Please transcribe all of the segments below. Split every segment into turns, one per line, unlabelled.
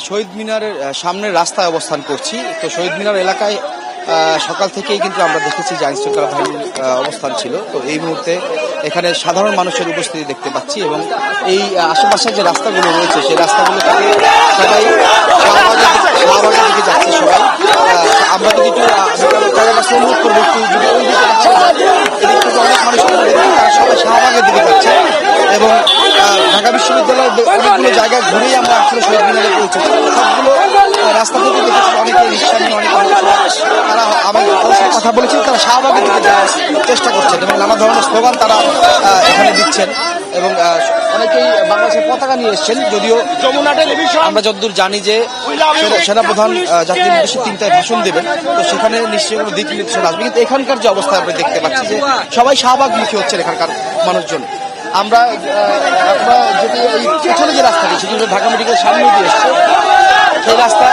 শহীদ মিনারের সামনের রাস্তায় অবস্থান করছি। তো শহীদ মিনার এলাকায় সকাল থেকেই কিন্তু আমরা দেখেছি যে আইন শৃঙ্খলা বাহিনীর অবস্থান ছিল। তো এই মুহূর্তে এখানে সাধারণ মানুষের উপস্থিতি দেখতে পাচ্ছি এবং এই আশেপাশে যে রাস্তাগুলো রয়েছে সেই রাস্তাগুলো থেকে সবাই শাহবাগের দিকে যাচ্ছে। সবাই আমরা যদি একটু অনুরোধ করবো একটু যদি ওই দিকে এদিক থেকে অনেক মানুষ তারা সবাই শাহবাগের দিকে যাচ্ছে এবং ঢাকা বিশ্ববিদ্যালয়ের অনেকগুলো জায়গায় ঘুরেই আমরা আসলে শহীদ মিনারে পৌঁছেছি। সবগুলো রাস্তা থেকে দেখেছি অনেকে রিক্সা নিয়ে অনেকে তারা আমাদের কথা বলেছেন, তারা শাহবাগের দিকে যাওয়ার চেষ্টা করছেন এবং নানা ধরনের স্লোগান তারা এখানে দিচ্ছেন এবং অনেকেই বাংলাদেশের পতাকা নিয়ে এসছেন। যদিও আমরা যতদূর জানি যে সেনাপ্রধান জাতীয় দিবসে 3টায় ভাষণ দেবেন, তো সেখানে নিশ্চয়ই কোনো দিক নির্দেশনা আসবে। কিন্তু এখানকার যে অবস্থা আমরা দেখতে পাচ্ছি যে সবাই শাহবাগমুখী হচ্ছেন এখানকার মানুষজন। আমরা যদি এই পেছনে যে রাস্তাটি সেটি ঢাকা মেডিকেল সামনে দিয়ে এসছে, সেই রাস্তা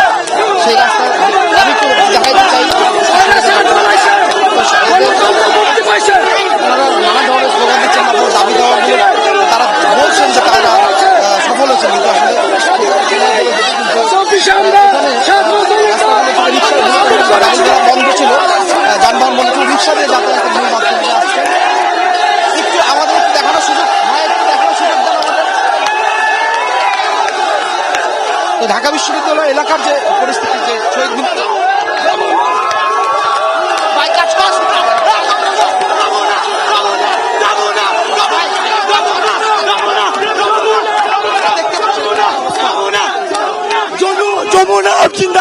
আমি একটু দেখাইতে চাই। নানা ধরনের স্লোগান দিচ্ছেন, দাবি দেওয়াগুলো তারা বলছেন যে তারা সফল হয়েছেন, কিন্তু আসলে বন্ধ ছিল, যানবাহন বন্ধ ছিল, রিক্সা দিয়ে যাতায়াতের মূল মাধ্যমে আসছে। একটু আমাদের দেখানোর সুযোগ দেন আমাদের। তো ঢাকা বিশ্ববিদ্যালয় এলাকার যে পরিস্থিতি, যে শহীদ
যমুনা জিন্দাবাদ।